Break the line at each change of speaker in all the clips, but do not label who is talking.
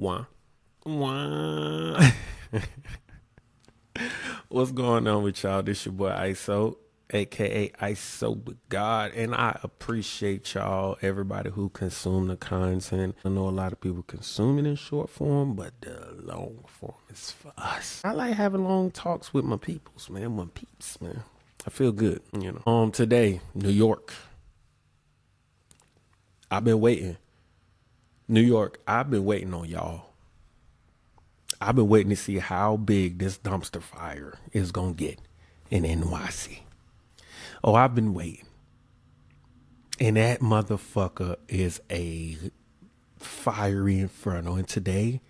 Wah. Wah. What's going on with y'all? This your boy ISO, aka ISO with God, and I appreciate y'all, everybody who consume the content. I know a lot of people consume it in short form, but the long form is for us. I like having long talks with my peoples, man, my peeps, man. I feel good, you know. Today, New York. I've been waiting. New York, I've been waiting on y'all. I've been waiting to see how big this dumpster fire is going to get in NYC. Oh, I've been waiting. And that motherfucker is a fiery inferno. And today,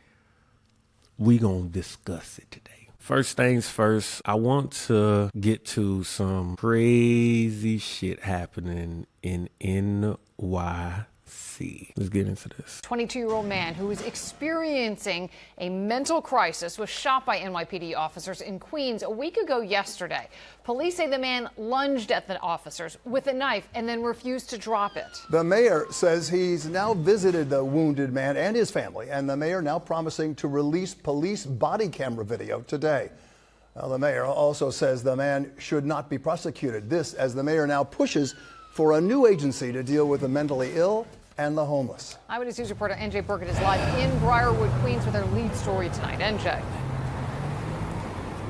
we going to discuss it today. First things first, I want to get to some crazy shit happening in NYC. Let's get into this.
22-year-old man who was experiencing a mental crisis was shot by NYPD officers in Queens a week ago yesterday. Police say the man lunged at the officers with a knife and then refused to drop it.
The mayor says he's now visited the wounded man and his family, and the mayor now promising to release police body camera video today. The mayor also says the man should not be prosecuted. This as the mayor now pushes for a new agency to deal with the mentally ill and the homeless.
Eyewitness News reporter NJ Burkett is live in Briarwood, Queens with our lead story tonight. NJ.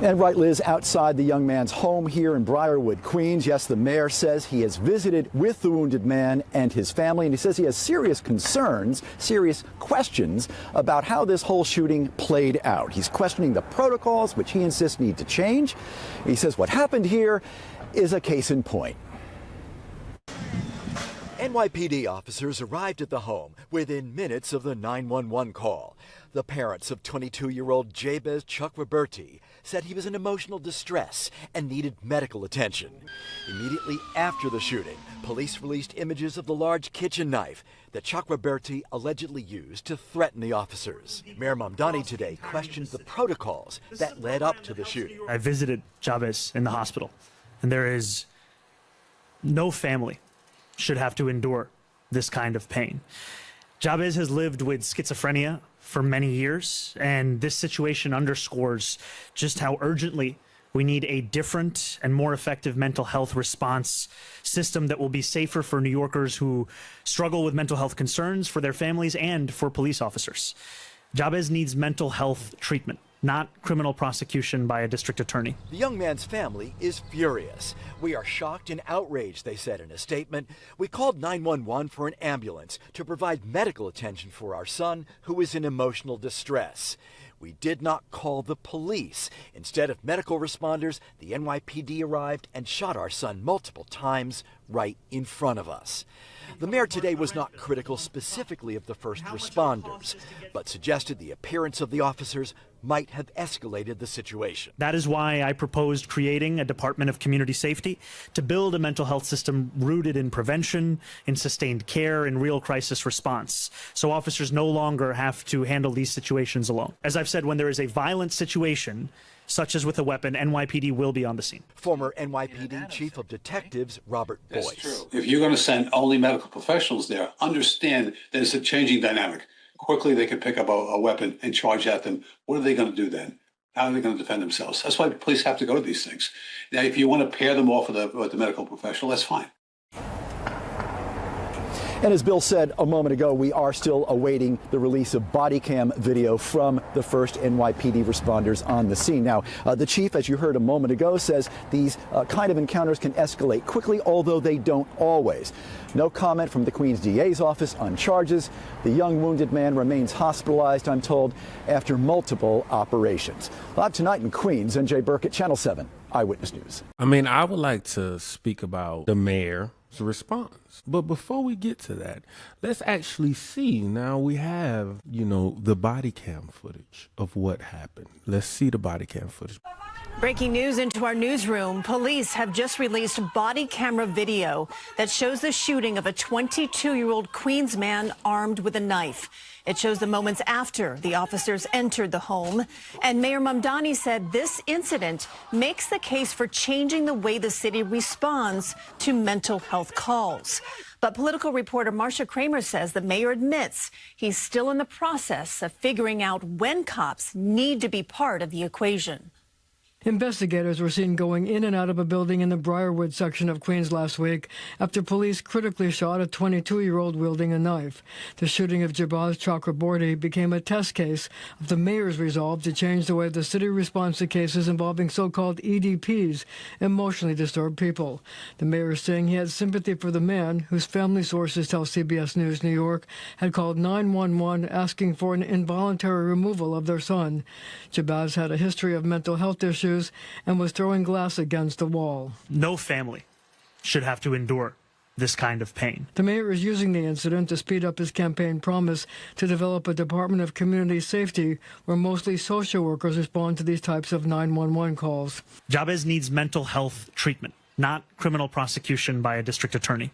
And right, Liz, outside the young man's home here in Briarwood, Queens. Yes, the mayor says he has visited with the wounded man and his family, and he says he has serious concerns, serious questions about how this whole shooting played out. He's questioning the protocols, which he insists need to change. He says what happened here is a case in point.
NYPD officers arrived at the home within minutes of the 911 call. The parents of 22-year-old Jabez Chuck Roberti said he was in emotional distress and needed medical attention. Immediately after the shooting, police released images of the large kitchen knife that Chuck Roberti allegedly used to threaten the officers. Mayor Mambani today questioned the protocols that led up to the shooting.
I visited Jabez in the hospital, and there is no family should have to endure this kind of pain. Jabez has lived with schizophrenia for many years, and this situation underscores just how urgently we need a different and more effective mental health response system that will be safer for New Yorkers who struggle with mental health concerns, for their families, and for police officers. Jabez needs mental health treatment, not criminal prosecution by a district attorney.
The young man's family is furious. "We are shocked and outraged," they said in a statement. "We called 911 for an ambulance to provide medical attention for our son, who is in emotional distress. We did not call the police. Instead of medical responders, the NYPD arrived and shot our son multiple times right in front of us." The mayor today was not critical specifically of the first responders, but suggested the appearance of the officers might have escalated the situation.
That is why I proposed creating a Department of Community Safety to build a mental health system rooted in prevention, in sustained care, in real crisis response, so officers no longer have to handle these situations alone. As I've said, when there is a violent situation, such as with a weapon, NYPD will be on the scene.
Former NYPD Chief of Detectives Robert Boyce.
That's true. If you're going to send only medical professionals there, understand that it's a changing dynamic. Quickly, they can pick up a weapon and charge at them. What are they going to do then? How are they going to defend themselves? That's why police have to go to these things. Now, if you want to pair them off with the medical professional, that's fine.
And as Bill said a moment ago, we are still awaiting the release of body cam video from the first NYPD responders on the scene. Now, the chief, as you heard a moment ago, says these kind of encounters can escalate quickly, although they don't always. No comment from the Queens DA's office on charges. The young wounded man remains hospitalized, I'm told, after multiple operations. Live tonight in Queens, NJ Burkett, Channel 7, Eyewitness News.
I mean, I would like to speak about the mayor's response. But before we get to that, let's actually see. Now we have, the body cam footage of what happened. Let's see the body cam footage.
Breaking news into our newsroom. Police have just released body camera video that shows the shooting of a 22-year-old Queens man armed with a knife. It shows the moments after the officers entered the home. And Mayor Mambani said this incident makes the case for changing the way the city responds to mental health calls. But political reporter Marcia Kramer says the mayor admits he's still in the process of figuring out when cops need to be part of the equation.
Investigators were seen going in and out of a building in the Briarwood section of Queens last week after police critically shot a 22-year-old wielding a knife. The shooting of Jabaz Chakraborty became a test case of the mayor's resolve to change the way the city responds to cases involving so-called EDPs, emotionally disturbed people. The mayor is saying he had sympathy for the man, whose family sources tell CBS News New York had called 911 asking for an involuntary removal of their son. Jabaz had a history of mental health issues and was throwing glass against the wall.
No family should have to endure this kind of pain.
The mayor is using the incident to speed up his campaign promise to develop a Department of Community Safety where mostly social workers respond to these types of 911 calls.
Jabez needs mental health treatment, not criminal prosecution by a district attorney.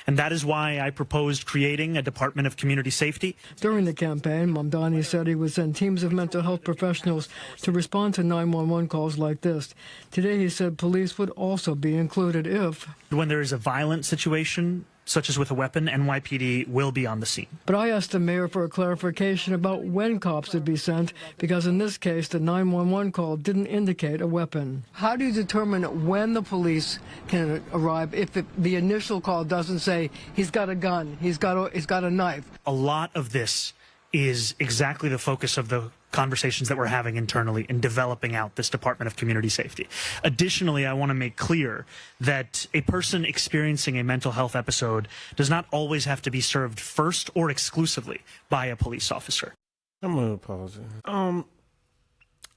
And that is why I proposed creating a Department of Community Safety.
During the campaign, Mambani said he would send teams of mental health professionals to respond to 911 calls like this. Today, he said police would also be included if...
When there is a violent situation, such as with a weapon, NYPD will be on the scene.
But I asked the mayor for a clarification about when cops would be sent, because in this case, the 911 call didn't indicate a weapon. How do you determine when the police can arrive if the initial call doesn't say he's got a gun, he's got a knife?
A lot of this is exactly the focus of the conversations that we're having internally in developing out this Department of Community Safety. Additionally, I want to make clear that a person experiencing a mental health episode does not always have to be served first or exclusively by a police officer.
I'm going to pause it.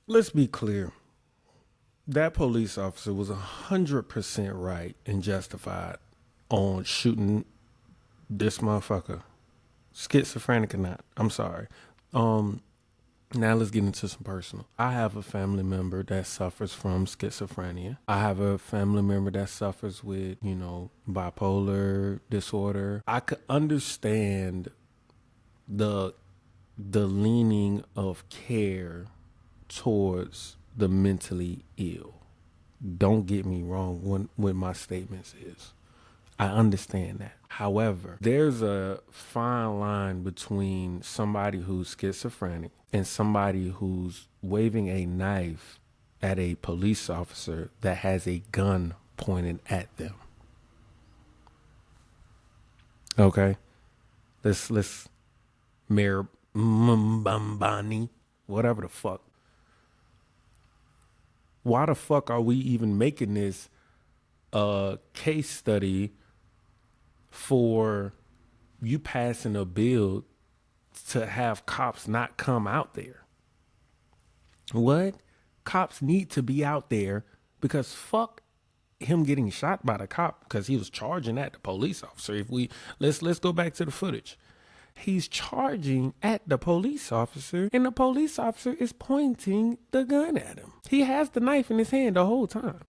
Let's be clear. That police officer was 100% right and justified on shooting this motherfucker. Schizophrenic or not. I'm sorry. Now let's get into some personal. I have a family member that suffers from schizophrenia. I have a family member that suffers with, bipolar disorder. I could understand the leaning of care towards the mentally ill. Don't get me wrong when my statements is. I understand that. However, there's a fine line between somebody who's schizophrenic and somebody who's waving a knife at a police officer that has a gun pointed at them. Okay? Let's Mayor Mambani, whatever the fuck. Why the fuck are we even making this case study for you passing a bill to have cops not come out there? What? Cops need to be out there because fuck him getting shot by the cop because he was charging at the police officer. Let's go back to the footage. He's charging at the police officer and the police officer is pointing the gun at him. He has the knife in his hand the whole time.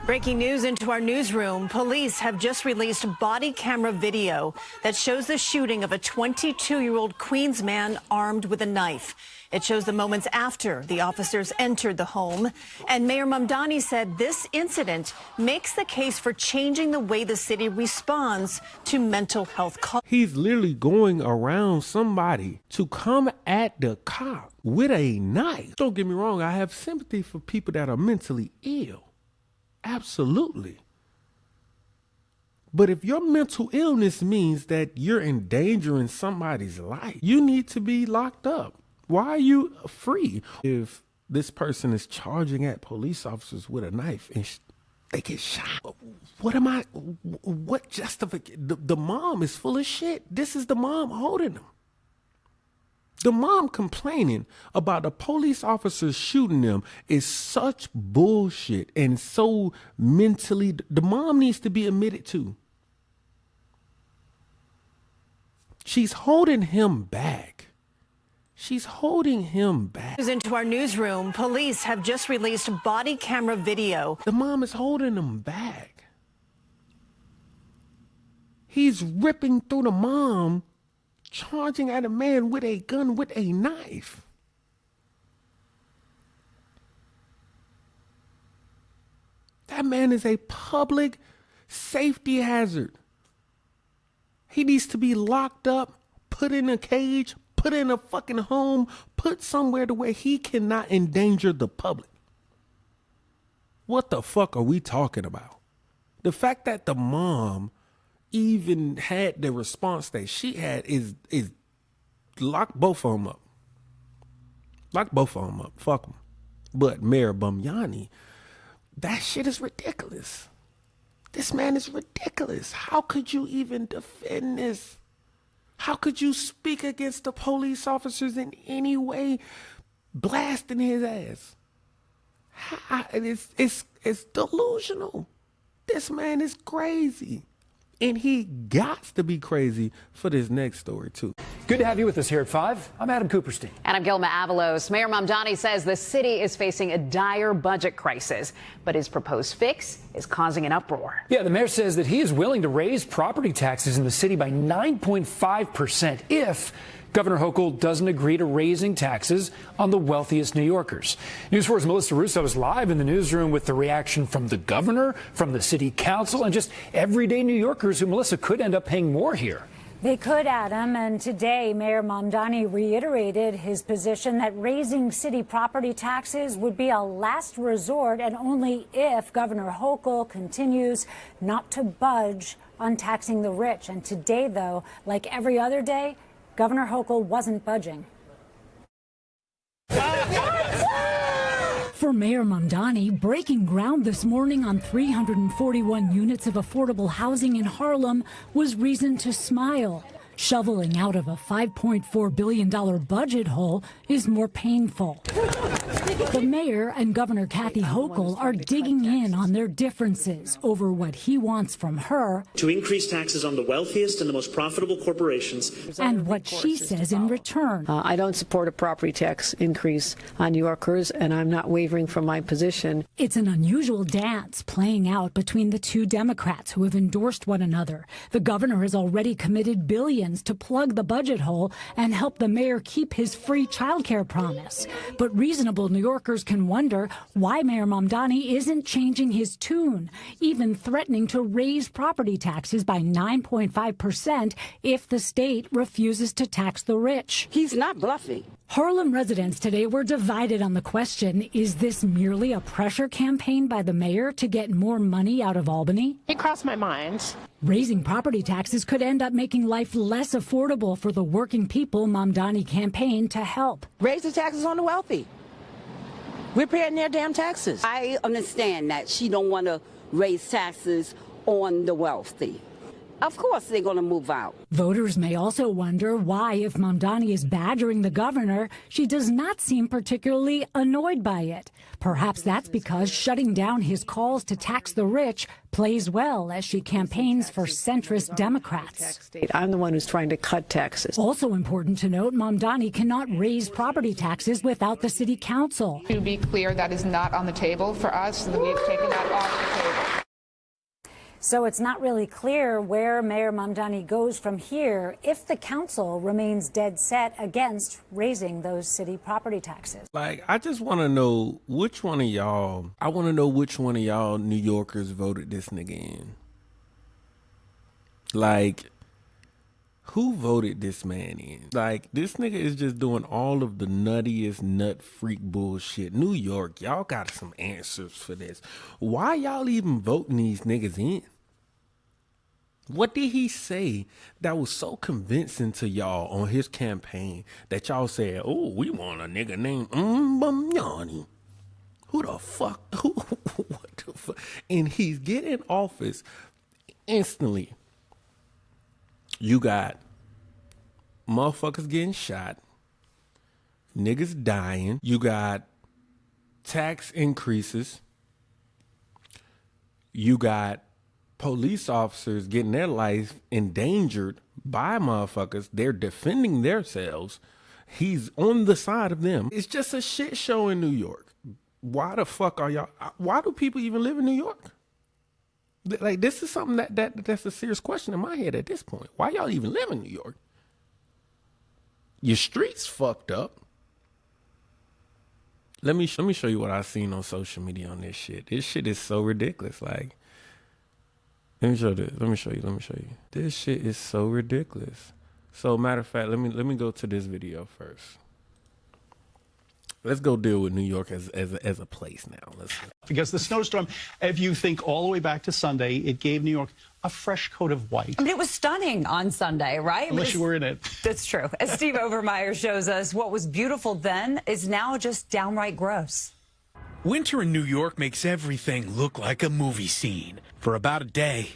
Breaking news into our newsroom. Police have just released body camera video that shows the shooting of a 22-year-old Queens man armed with a knife. It shows the moments after the officers entered the home. And Mayor Mambani said this incident makes the case for changing the way the city responds to mental health calls.
He's literally going around somebody to come at the cop with a knife. Don't get me wrong, I have sympathy for people that are mentally ill. Absolutely. But if your mental illness means that you're endangering somebody's life, you need to be locked up. Why are you free? If this person is charging at police officers with a knife and they get shot, what justification? The mom is full of shit. This is the mom holding them. The mom complaining about the police officers shooting them is such bullshit and so mentally, the mom needs to be admitted to. She's holding him back. She's holding him back.
Into our newsroom, police have just released body camera video.
The mom is holding him back. He's ripping through the mom, charging at a man with a gun with a knife. That man is a public safety hazard. He needs to be locked up, put in a cage, put in a fucking home, put somewhere to where he cannot endanger the public. What the fuck are we talking about? The fact that the mom even had the response that she had is lock both of them up. Lock both of them up. Fuck them. But Mayor Mambani, that shit is ridiculous. This man is ridiculous. How could you even defend this? How could you speak against the police officers in any way, blasting his ass? It's delusional. This man is crazy. And he got to be crazy for this next story, too.
Good to have you with us here at 5. I'm Adam Cooperstein.
And I'm Gilma Avalos. Mayor Mambani says the city is facing a dire budget crisis, but his proposed fix is causing an uproar.
Yeah, the mayor says that he is willing to raise property taxes in the city by 9.5% if Governor Hochul doesn't agree to raising taxes on the wealthiest New Yorkers. News 4's Melissa Russo is live in the newsroom with the reaction from the governor, from the city council, and just everyday New Yorkers who, Melissa, could end up paying more here.
They could, Adam, and today Mayor Mambani reiterated his position that raising city property taxes would be a last resort and only if Governor Hochul continues not to budge on taxing the rich. And today, though, like every other day, Governor Hochul wasn't budging.
For Mayor Mambani, breaking ground this morning on 341 units of affordable housing in Harlem was reason to smile. Shoveling out of a $5.4 billion budget hole is more painful. The mayor and Governor Kathy Hochul are digging in on their differences over what he wants from her
To increase taxes on the wealthiest and the most profitable corporations.
and what she says in return.
I don't support a property tax increase on New Yorkers, and I'm not wavering from my position.
It's an unusual dance playing out between the two Democrats who have endorsed one another. The governor has already committed billions to plug the budget hole and help the mayor keep his free childcare promise. But reasonable New Yorkers can wonder why Mayor Mambani isn't changing his tune, even threatening to raise property taxes by 9.5% if the state refuses to tax the rich.
He's not bluffing.
Harlem residents today were divided on the question, is this merely a pressure campaign by the mayor to get more money out of Albany?
It crossed my mind.
Raising property taxes could end up making life less affordable for the working people Mambani campaigned to help.
Raise the taxes on the wealthy. We're paying their damn taxes.
I understand that she don't want to raise taxes on the wealthy. Of course they're going to move out.
Voters may also wonder why, if Mambani is badgering the governor, she does not seem particularly annoyed by it. Perhaps that's because shutting down his calls to tax the rich plays well as she campaigns for centrist Democrats.
I'm the one who's trying to cut taxes.
Also important to note, Mambani cannot raise property taxes without the city council.
To be clear, that is not on the table for us, and we have taken that off the table.
So it's not really clear where Mayor Mambani goes from here if the council remains dead set against raising those city property taxes.
Like, I just want to know which one of y'all, New Yorkers voted this nigga in. Like, who voted this man in? Like, this nigga is just doing all of the nuttiest nut freak bullshit. New York, y'all got some answers for this. Why y'all even voting these niggas in? What did he say that was so convincing to y'all on his campaign that y'all said, oh, we want a nigga named Mambani? Who the fuck? What the fuck? And he's getting office instantly. You got motherfuckers getting shot, niggas dying. You got tax increases. You got police officers getting their life endangered by motherfuckers. They're defending themselves. He's on the side of them. It's just a shit show in New York. Why the fuck are y'all? Why do people even live in New York? Like, this is something that's a serious question in my head at this point. Why y'all even live in New York? Your streets fucked up. Let me show you what I've seen on social media on this shit. This shit is so ridiculous. Like, Let me show this. Let me show you. This shit is so ridiculous. So matter of fact, let me go to this video first. Let's go deal with New York as a place now.
Because the snowstorm, if you think all the way back to Sunday, it gave New York a fresh coat of white.
I mean, it was stunning on Sunday, right?
Unless you were in it.
That's true. As Steve Overmeyer shows us, what was beautiful then is now just downright gross.
Winter in New York makes everything look like a movie scene for about a day.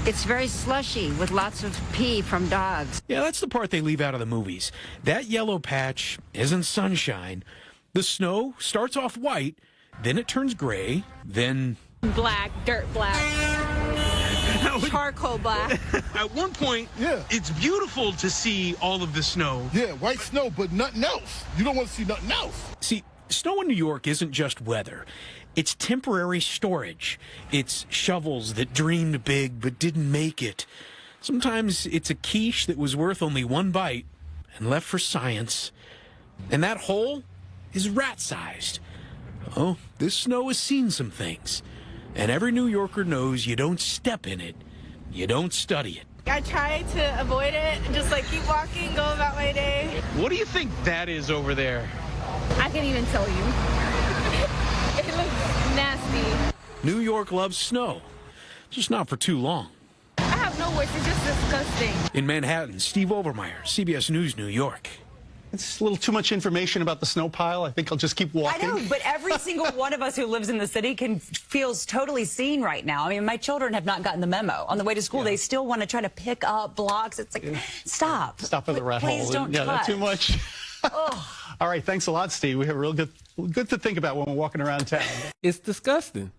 It's very slushy with lots of pee from dogs.
Yeah, that's the part they leave out of the movies. That yellow patch isn't sunshine. The snow starts off white, then it turns gray, then
black, dirt black, charcoal black.
At one point, it's beautiful to see all of the snow.
Yeah, white snow, but nothing else. You don't want to see nothing else.
See, snow in New York isn't just weather. It's temporary storage. It's shovels that dreamed big but didn't make it. Sometimes it's a quiche that was worth only one bite and left for science. And that hole is rat-sized. Oh, this snow has seen some things. And every New Yorker knows you don't step in it. You don't study it.
I try to avoid it and just like keep walking, go about my day.
What do you think that is over there?
I can't even tell you. It looks nasty.
New York loves snow, just not for too long.
I have no words, it's just disgusting.
In Manhattan, Steve Overmeyer, CBS News, New York.
It's a little too much information about the snow pile. I think I'll just keep walking.
I know, but every single one of us who lives in the city feels totally seen right now. I mean, my children have not gotten the memo. On the way to school, they still want to try to pick up blocks. It's like, stop.
Stop at the rat hole.
Please don't touch.
Not too much. All right, thanks a lot, Steve. We have real good to think about when we're walking around town.
It's disgusting.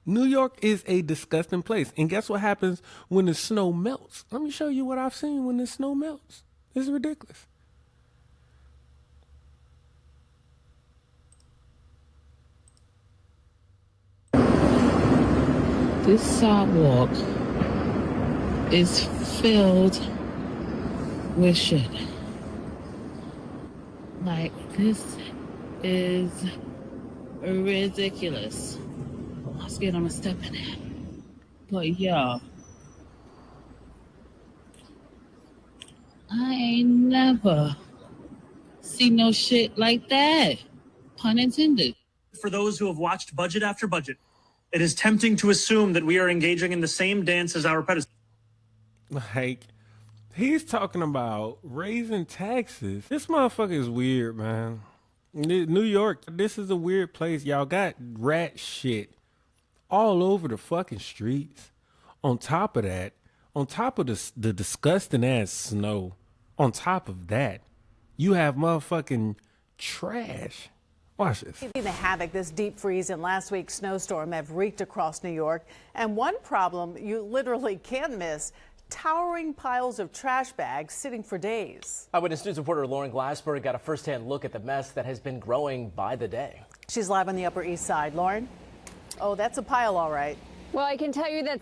New York is a disgusting place. And guess what happens when the snow melts? Let me show you what I've seen when the snow melts. It's ridiculous.
This sidewalk is filled with shit. Like, this is ridiculous. I'm scared I'm gonna step in it. But yo, I ain't never seen no shit like that. Pun intended.
For those who have watched budget after budget, it is tempting to assume that we are engaging in the same dance as our predecessors.
Like, he's talking about raising taxes. This motherfucker is weird, man. New York, this is a weird place. Y'all got rat shit all over the fucking streets. On top of that, on top of the disgusting ass snow, on top of that, you have motherfucking trash. Watch this.
The havoc this deep freeze and last week's snowstorm have wreaked across New York. And one problem you literally can't miss: towering piles of trash bags sitting for days.
Eyewitness News reporter Lauren Glassberg got a firsthand look at the mess that has been growing by the day.
She's live on the Upper East Side. Lauren? Oh, that's a pile, all right.
Well, I can tell you that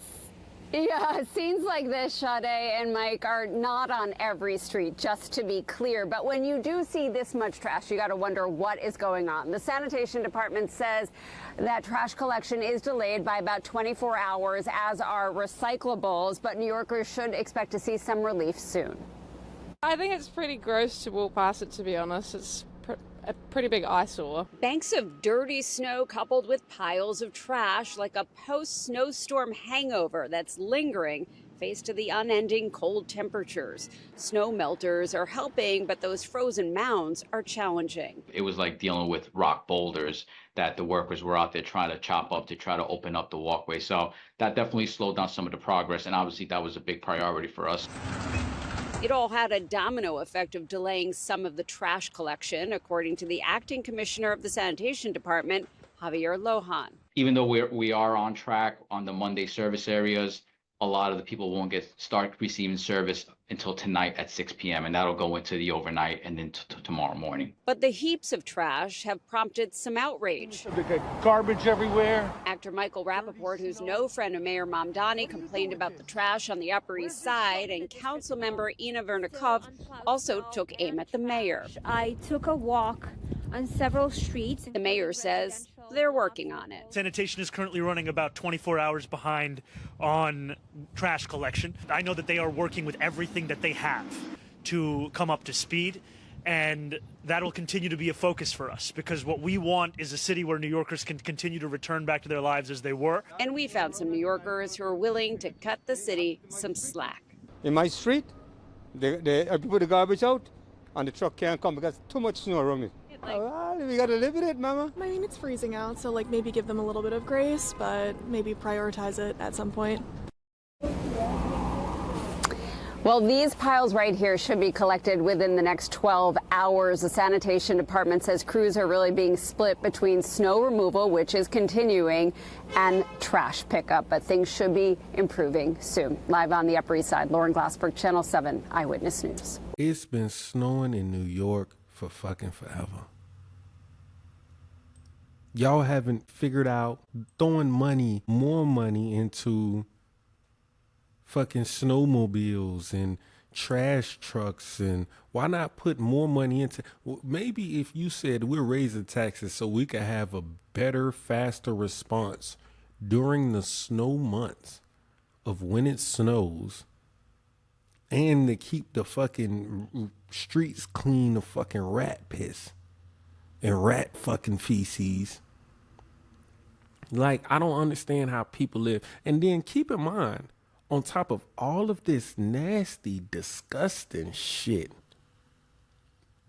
scenes like this, Sade and Mike, are not on every street, just to be clear. But when you do see this much trash, you got to wonder what is going on. The sanitation department says that trash collection is delayed by about 24 hours, as are recyclables. But New Yorkers should expect to see some relief soon.
I think it's pretty gross to walk past it, to be honest. It's a pretty big eyesore.
Banks of dirty snow coupled with piles of trash, like a post-snowstorm hangover that's lingering face to the unending cold temperatures. Snow melters are helping, but those frozen mounds are challenging.
It was like dealing with rock boulders that the workers were out there trying to chop up to try to open up the walkway. So that definitely slowed down some of the progress, and obviously that was a big priority for us.
It all had a domino effect of delaying some of the trash collection, according to the acting commissioner of the sanitation department, Javier Lohan.
Even though we are on track on the Monday service areas, a lot of the people won't start receiving service until tonight at 6 p.m. and that'll go into the overnight and then tomorrow morning.
But the heaps of trash have prompted some outrage.
They got garbage everywhere.
Actor Michael Rappaport, who's no friend of Mayor Mamdani, complained about the trash on the Upper East Side, and council member Ina Vernikov also took aim at the mayor.
I took a walk on several streets.
The mayor says they're working on it.
Sanitation is currently running about 24 hours behind on trash collection. I know that they are working with everything that they have to come up to speed, and that'll continue to be a focus for us, because what we want is a city where New Yorkers can continue to return back to their lives as they were.
And we found some New Yorkers who are willing to cut the city some slack.
In my street, I put the garbage out, and the truck can't come because too much snow around it. We gotta live with it, mama.
I mean, it's freezing out, so like maybe give them a little bit of grace, but maybe prioritize it at some point.
Well, these piles right here should be collected within the next 12 hours. The sanitation department says crews are really being split between snow removal, which is continuing, and trash pickup, but things should be improving soon. Live on the Upper East Side, Lauren Glassberg, Channel 7 Eyewitness News.
It's been snowing in New York for fucking forever. Y'all haven't figured out throwing more money into fucking snowmobiles and trash trucks, and why not put more money into, maybe if you said we're raising taxes so we could have a better, faster response during the snow months of when it snows, and to keep the fucking streets clean of fucking rat piss and rat fucking feces. Like, I don't understand how people live. And then keep in mind, on top of all of this nasty, disgusting shit,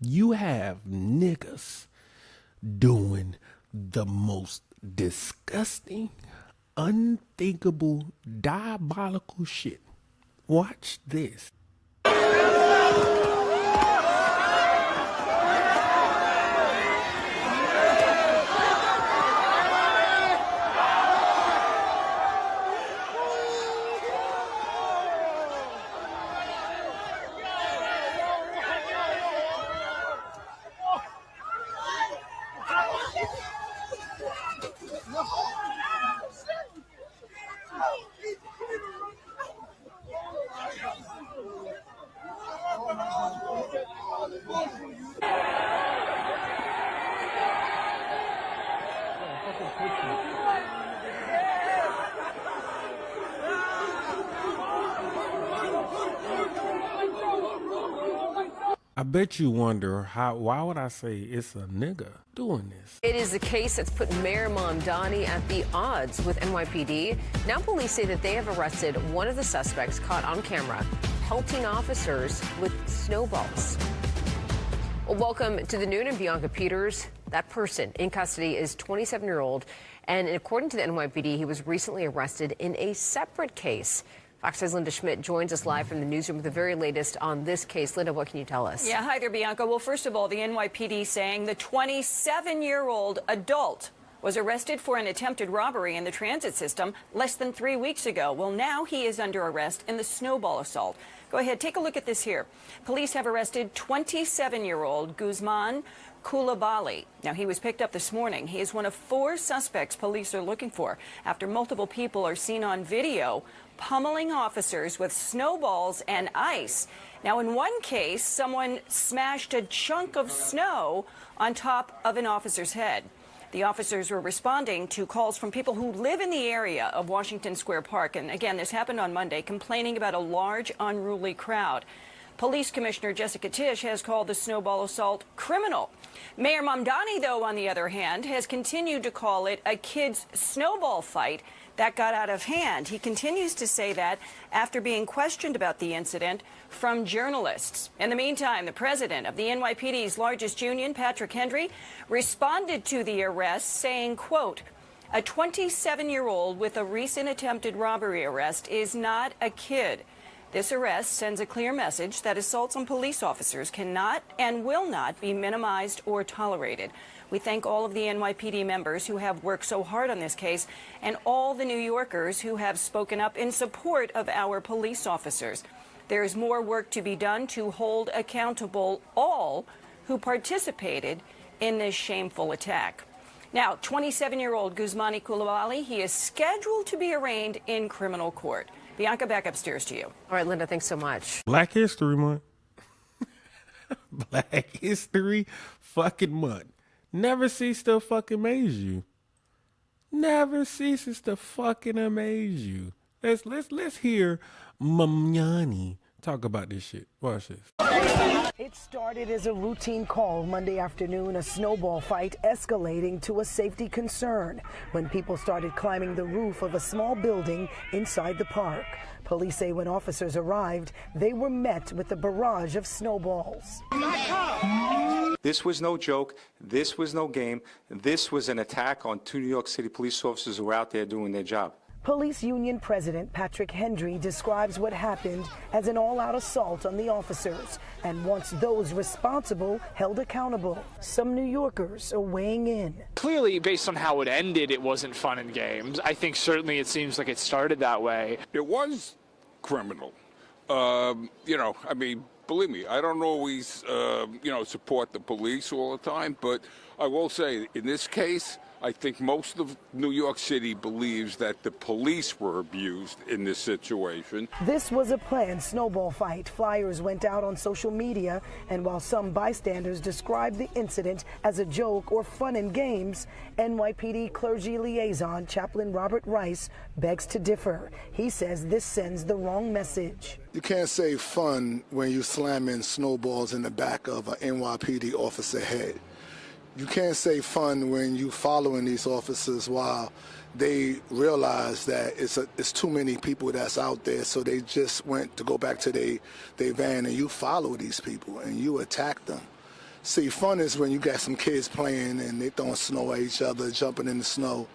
you have niggas doing the most disgusting, unthinkable, diabolical shit. Watch this. I bet you wonder why would I say it's a nigga doing this?
It is a case that's put Mayor Mambani at the odds with NYPD. Now police say that they have arrested one of the suspects caught on camera pelting officers with snowballs. Well, welcome to the Noon and Bianca Peters. That person in custody is 27-year-old, and according to the NYPD, he was recently arrested in a separate case. Fox 5's Linda Schmidt joins us live from the newsroom with the very latest on this case. Linda, what can you tell us?
Yeah, hi there, Bianca. Well, first of all, the NYPD saying the 27-year-old adult was arrested for an attempted robbery in the transit system less than 3 weeks ago. Well, now he is under arrest in the snowball assault. Go ahead, take a look at this here. Police have arrested 27-year-old Guzman Coulibaly. Now, he was picked up this morning. He is one of 4 suspects police are looking for after multiple people are seen on video pummeling officers with snowballs and ice. Now, in one case, someone smashed a chunk of snow on top of an officer's head. The officers were responding to calls from people who live in the area of Washington Square Park. And again, this happened on Monday, complaining about a large, unruly crowd. Police Commissioner Jessica Tisch has called the snowball assault criminal. Mayor Mamdani, though, on the other hand, has continued to call it a kid's snowball fight that got out of hand. He continues to say that after being questioned about the incident from journalists. In the meantime, the president of the NYPD's largest union, Patrick Henry, responded to the arrest saying, quote, "A 27-year-old with a recent attempted robbery arrest is not a kid. This arrest sends a clear message that assaults on police officers cannot and will not be minimized or tolerated. We thank all of the NYPD members who have worked so hard on this case and all the New Yorkers who have spoken up in support of our police officers. There is more work to be done to hold accountable all who participated in this shameful attack." Now, 27-year-old Guzmani Coulibaly, he is scheduled to be arraigned in criminal court. Bianca, back upstairs to you.
All right, Linda, thanks so much.
Black History Month. Black History fucking month. Never cease to fucking amaze you. never ceases to fucking amaze you. Let's hear Mambani talk about this shit. Watch this.
It started as a routine call Monday afternoon, a snowball fight escalating to a safety concern when people started climbing the roof of a small building inside the park. Police say when officers arrived, they were met with a barrage of snowballs.
This was no joke. This was no game. This was an attack on 2 New York City police officers who were out there doing their job.
Police Union President Patrick Hendry describes what happened as an all-out assault on the officers and wants those responsible held accountable. Some New Yorkers are weighing in.
Clearly, based on how it ended, it wasn't fun and games. I think certainly it seems like it started that way.
It was criminal. I mean, believe me, I don't always, support the police all the time, but I will say in this case, I think most of New York City believes that the police were abused in this situation.
This was a planned snowball fight. Flyers went out on social media, and while some bystanders described the incident as a joke or fun and games, NYPD clergy liaison Chaplain Robert Rice begs to differ. He says this sends the wrong message.
You can't say fun when you slamming snowballs in the back of an NYPD officer head. You can't say fun when you following these officers while they realize that it's too many people that's out there, so they just went to go back to their van, and you follow these people and you attack them. See, fun is when you got some kids playing and they throwing snow at each other, jumping in the snow.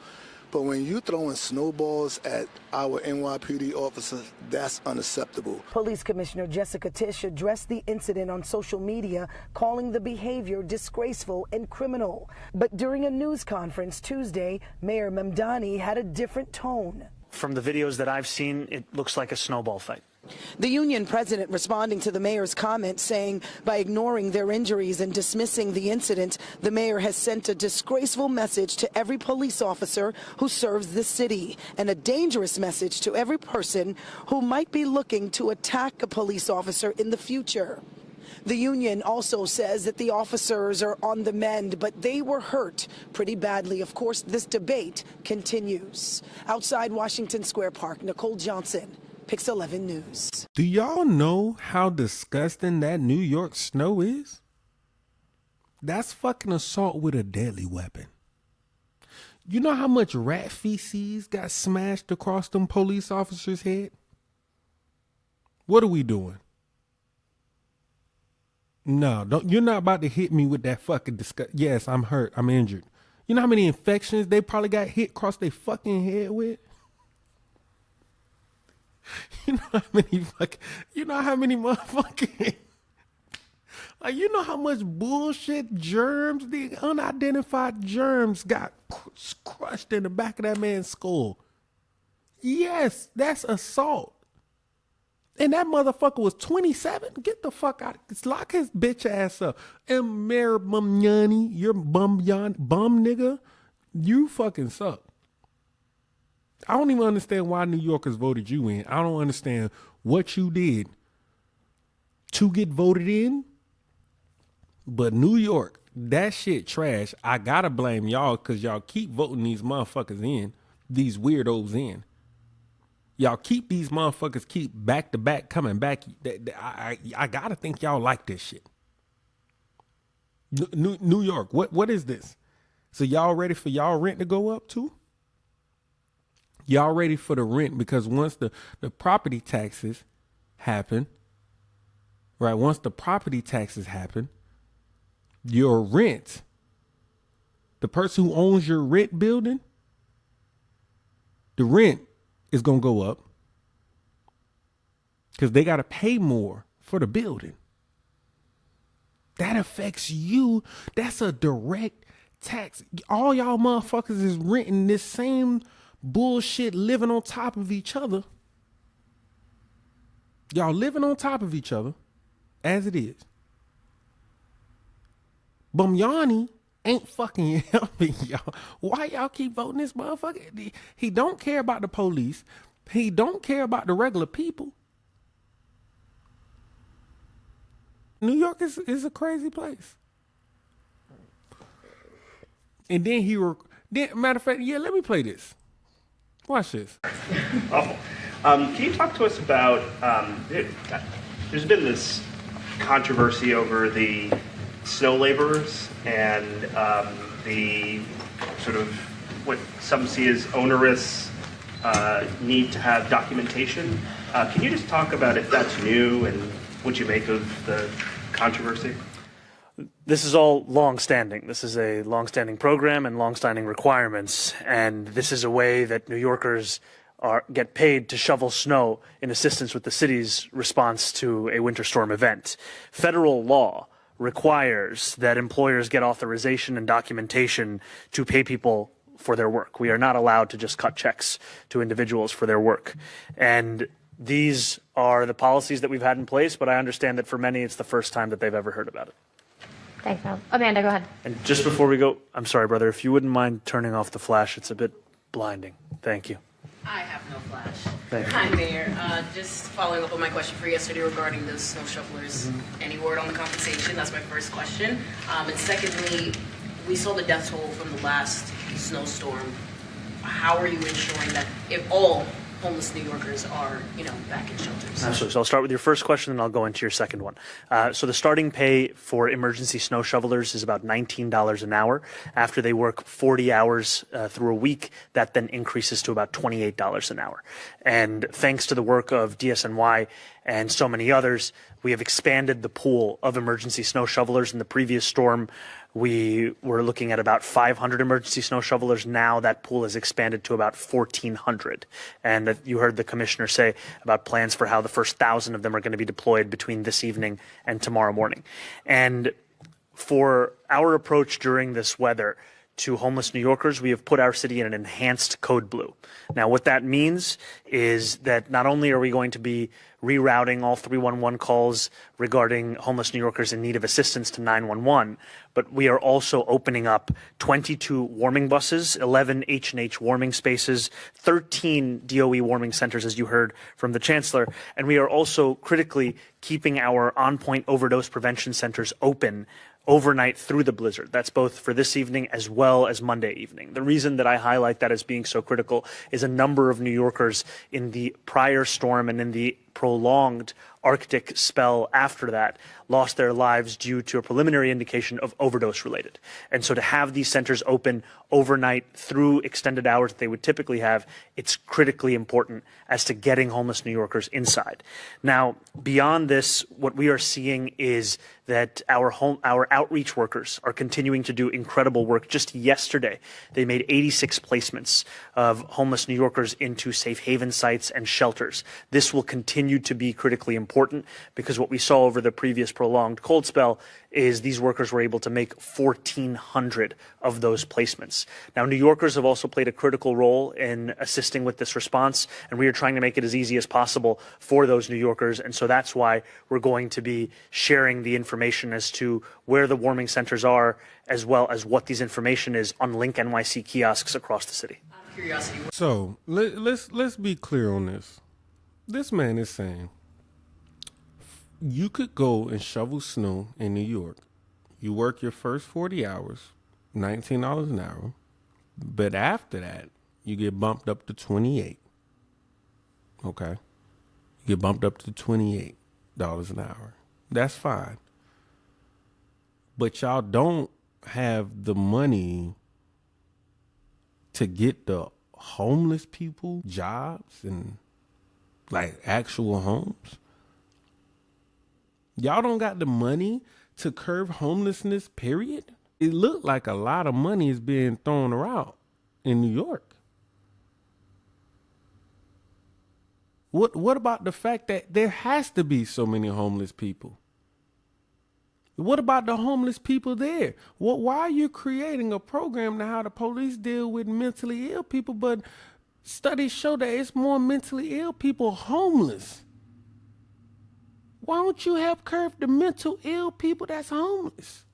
But when you throwing snowballs at our NYPD officers, that's unacceptable.
Police Commissioner Jessica Tisch addressed the incident on social media, calling the behavior disgraceful and criminal. But during a news conference Tuesday, Mayor Mambani had a different tone.
From the videos that I've seen, it looks like a snowball fight.
The union president responding to the mayor's comment, saying by ignoring their injuries and dismissing the incident, the mayor has sent a disgraceful message to every police officer who serves the city and a dangerous message to every person who might be looking to attack a police officer in the future. The union also says that the officers are on the mend, but they were hurt pretty badly. Of course, this debate continues. Outside Washington Square Park, Nicole Johnson, Pix 11 News.
Do y'all know how disgusting that New York snow is? That's fucking assault with a deadly weapon. You know how much rat feces got smashed across them police officers' head? What are we doing? No, you're not about to hit me with that fucking disgust. Yes, I'm hurt. I'm injured. You know how many infections they probably got hit across their fucking head with? You know how many motherfucking, like, you know how much bullshit germs, the unidentified germs got crushed in the back of that man's skull. Yes, that's assault. And that motherfucker was 27. Get the fuck out. Lock his bitch ass up. And Mayor Mambani, you're bum nigga. You fucking suck. I don't even understand why New Yorkers voted you in. I don't understand what you did to get voted in. But New York, that shit trash. I gotta blame y'all because y'all keep voting these motherfuckers in, these weirdos in. Y'all keep these motherfuckers keep back to back coming back. I gotta think y'all like this shit. New York, what is this? So y'all ready for y'all rent to go up too? Y'all ready for the rent? Because once the property taxes happen, right? Once the property taxes happen, your rent, the person who owns your rent building, the rent is going to go up because they got to pay more for the building. That affects you. That's a direct tax. All y'all motherfuckers is renting this same bullshit, living on top of each other. Y'all living on top of each other as it is. Mambani ain't fucking helping y'all. Why y'all keep voting this motherfucker? He don't care about the police. He don't care about the regular people. New York is a crazy place. And then Then, matter of fact, yeah, let me play this. Watch this.
Awful. Can you talk to us about, there's been this controversy over the snow laborers and the sort of what some see as onerous need to have documentation. Can you just talk about if that's new and what you make of the controversy?
This is all long-standing. This is a long-standing program and long-standing requirements, and this is a way that New Yorkers get paid to shovel snow in assistance with the city's response to a winter storm event. Federal law requires that employers get authorization and documentation to pay people for their work. We are not allowed to just cut checks to individuals for their work. And these are the policies that we've had in place, but I understand that for many it's the first time that they've ever heard about it.
Thanks, Rob. Amanda, go ahead.
And just before we go, I'm sorry, brother, if you wouldn't mind turning off the flash, it's a bit blinding. Thank you.
I have no flash.
Thank you.
Hi, Mayor. Just following up on my question for yesterday regarding the snow shovelers. Any word on the compensation? That's my first question. And secondly, we saw the death toll from the last snowstorm. How are you ensuring that if all homeless New Yorkers are, back in shelters?
Absolutely. So I'll start with your first question, and I'll go into your second one. So the starting pay for emergency snow shovelers is about $19 an hour. After they work 40 hours through a week, that then increases to about $28 an hour. And thanks to the work of DSNY and so many others, we have expanded the pool of emergency snow shovelers. In the previous storm, we were looking at about 500 emergency snow shovelers. Now that pool has expanded to about 1,400. And you heard the commissioner say about plans for how the first 1,000 of them are going to be deployed between this evening and tomorrow morning. And for our approach during this weather to homeless New Yorkers, we have put our city in an enhanced code blue. Now, what that means is that not only are we going to be rerouting all 311 calls regarding homeless New Yorkers in need of assistance to 911, but we are also opening up 22 warming buses, 11 H&H warming spaces, 13 DOE warming centers, as you heard from the Chancellor, and we are also critically keeping our on-point overdose prevention centers open overnight through the blizzard. That's both for this evening as well as Monday evening. The reason that I highlight that as being so critical is a number of New Yorkers in the prior storm and in the prolonged Arctic spell after that lost their lives due to a preliminary indication of overdose related. And so to have these centers open overnight through extended hours that they would typically have, it's critically important as to getting homeless New Yorkers inside. Now, beyond this, what we are seeing is that our outreach workers are continuing to do incredible work. Just yesterday, they made 86 placements of homeless New Yorkers into safe haven sites and shelters. This will continue to be critically important because what we saw over the previous prolonged cold spell is these workers were able to make 1,400 of those placements. Now, New Yorkers have also played a critical role in assisting with this response, and we are trying to make it as easy as possible for those New Yorkers, and so that's why we're going to be sharing the information as to where the warming centers are, as well as what these information is on Link NYC kiosks across the city.
Curiosity.
So let's be clear on this. This man is saying you could go and shovel snow in New York. You work your first 40 hours, $19 an hour, but after that, you get bumped up to 28. Okay? You get bumped up to $28 an hour. That's fine. But y'all don't have the money to get the homeless people jobs and like actual homes. Y'all don't got the money to curb homelessness, period. It looked like a lot of money is being thrown around in New York. What about the fact that there has to be so many homeless people? What about the homeless people there? Why are you creating a program to how the police deal with mentally ill people, but studies show that it's more mentally ill people homeless? Why don't you help curb the mental ill people that's homeless?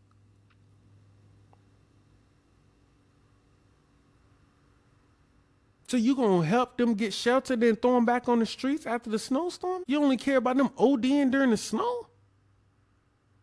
So you gonna help them get sheltered and throw them back on the streets after the snowstorm? You only care about them ODing during the snow?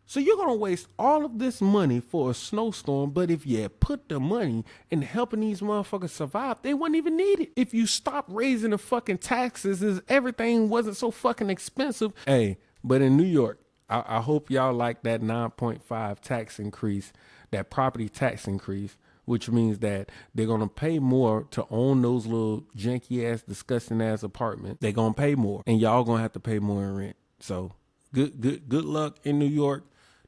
So you're going to waste all of this money for a snowstorm, but if you put the money in helping these motherfuckers survive, they wouldn't even need it. If you stop raising the fucking taxes, everything wasn't so fucking expensive. Hey, but in New York, I hope y'all like that 9.5 tax increase, that property tax increase, which means that they're going to pay more to own those little janky ass, disgusting ass apartments. They're going to pay more, and y'all going to have to pay more in rent. So good luck in New York.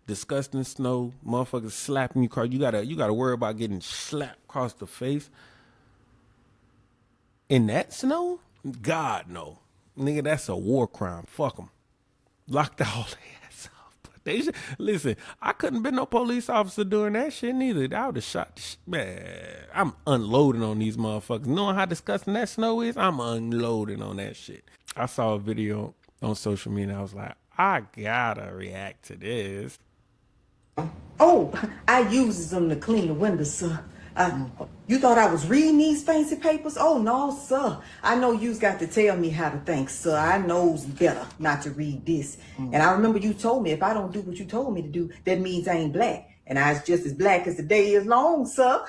Disgusting snow, motherfuckers slapping your car. You gotta worry about getting slapped across the face. In that snow? God no. Nigga, that's a war crime. Fuck them. Locked all their ass up. Listen, I couldn't been no police officer doing that shit neither. I would have shot the shit. Man, I'm unloading on these motherfuckers. Knowing how disgusting that snow is, I'm unloading on that shit. I saw a video on social media and I was like, I gotta react to this.
Oh, I uses them to clean the windows, sir. You thought I was reading these fancy papers? Oh, no, sir. I know you's got to tell me how to think, sir. I knows better not to read this. And I remember you told me if I don't do what you told me to do, that means I ain't black. And I's just as black as the day is long, sir.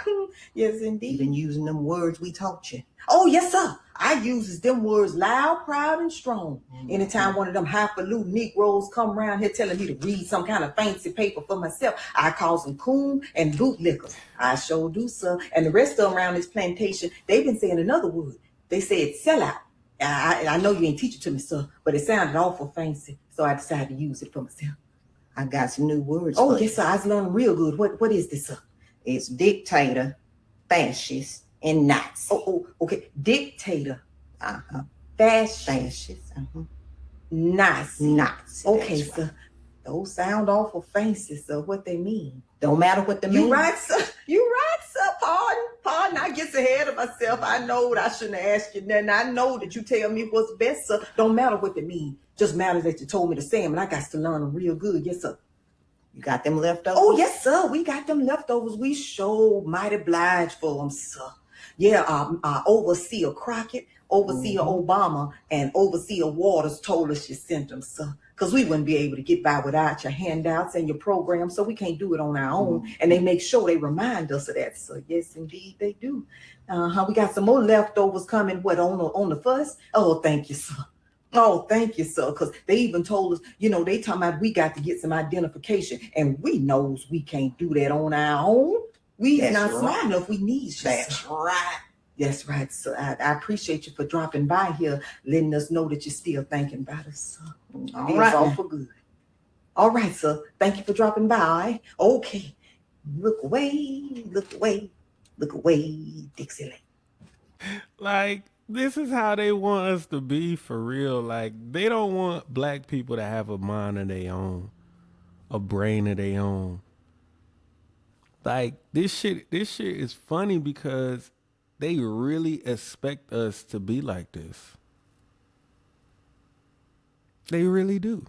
Yes, indeed. You been using them words we taught you. Oh, yes, sir. I uses them words loud, proud, and strong. Anytime one of them highfalutin Negroes come around here telling me to read some kind of fancy paper for myself, I calls them coon and bootlickers. I sure do, sir. And the rest of them around this plantation, they've been saying another word. They said sellout. I know you ain't teach it to me, sir, but it sounded awful fancy, so I decided to use it for myself. I got some new words. Oh, yes, sir. I was learning real good. What is this, sir? It's dictator, fascist, and Nazi. Oh, okay. Dictator. Fascist. Nazi. Okay, right. Sir. Those sound awful fancy, sir. What they mean? Don't matter what they mean. You right, sir. You right, sir. Pardon. I get ahead of myself. I know that I shouldn't have asked you nothing. I know that you tell me what's best, sir. Don't matter what they mean. Just matters that you told me to say them, and I got to learn them real good. Yes, sir. You got them leftovers? Oh, yes, sir. We got them leftovers. We sure mighty obliged for them, sir. Yeah, Overseer Crockett, Overseer Obama, and Overseer Waters told us you sent them, sir. Because we wouldn't be able to get by without your handouts and your programs, so we can't do it on our own. And they make sure they remind us of that, sir. Yes, indeed, they do. We got some more leftovers coming, on the first? Oh, thank you, sir. Oh, thank you, sir, because they even told us, they talking about we got to get some identification, and we knows we can't do that on our own. We's not smart enough. We need you. That's right. That's right, sir. I appreciate you for dropping by here, letting us know that you're still thinking about us, sir. All right. All for good. All right, sir. Thank you for dropping by. Okay. Look away, Dixieland.
Like, this is how they want us to be for real. Like, they don't want black people to have a mind of their own, a brain of their own. Like, this shit is funny because they really expect us to be like this. They really do.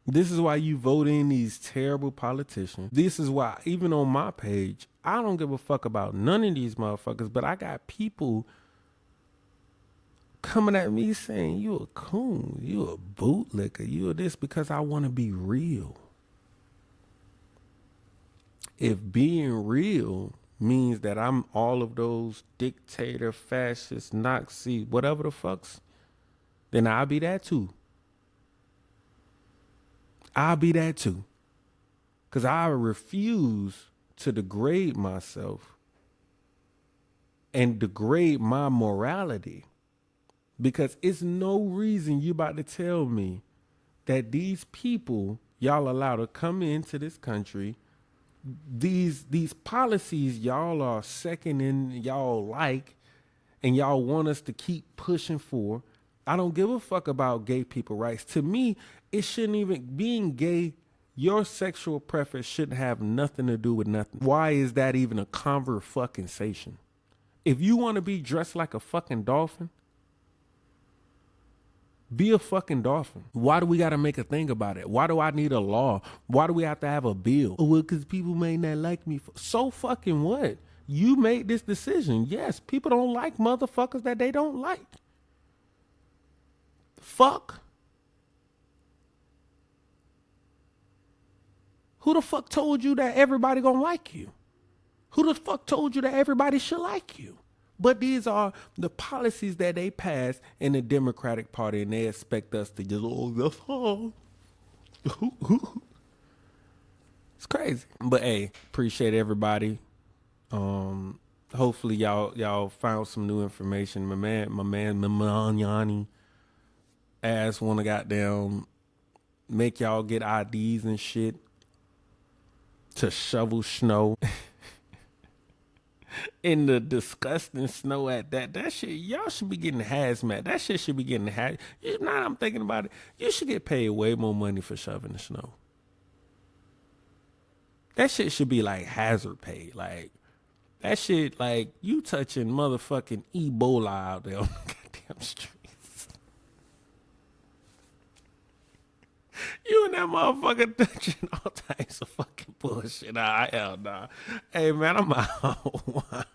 This is why you vote in these terrible politicians. This is why, even on my page, I don't give a fuck about none of these motherfuckers, but I got people coming at me saying, you a coon, you a bootlicker, you a this, because I want to be real. If being real means that I'm all of those dictator, fascist, Nazi, whatever the fucks, then I'll be that too. I'll be that too. Because I refuse to degrade myself and degrade my morality. Because it's no reason you about to tell me that these people y'all allow to come into this country, these policies y'all are seconding, y'all like, and y'all want us to keep pushing for. I don't give a fuck about gay people rights. To me, it shouldn't even, being gay, your sexual preference shouldn't have nothing to do with nothing. Why is that even a conversation? If you want to be dressed like a fucking dolphin, be a fucking dolphin. Why do we got to make a thing about it? Why do I need a law? Why do we have to have a bill? Oh, well, because people may not like me. So fucking what? You made this decision. Yes, people don't like motherfuckers that they don't like. Fuck. Who the fuck told you that everybody gonna like you? Who the fuck told you that everybody should like you? But these are the policies that they pass in the Democratic Party, and they expect us to just, oh, that's all. It's crazy. But hey, appreciate everybody. Hopefully y'all found some new information. My man Mambani ass wanna goddamn make y'all get IDs and shit to shovel snow. In the disgusting snow at that shit, y'all should be getting hazmat. That shit should be getting now I'm thinking about it, you should get paid way more money for shoveling the snow. That shit should be like hazard pay. Like, that shit, like, you touching motherfucking Ebola out there on the goddamn streets. You and that motherfucker touching all types of fucking bullshit. Hell nah. Hey, man, I'm out.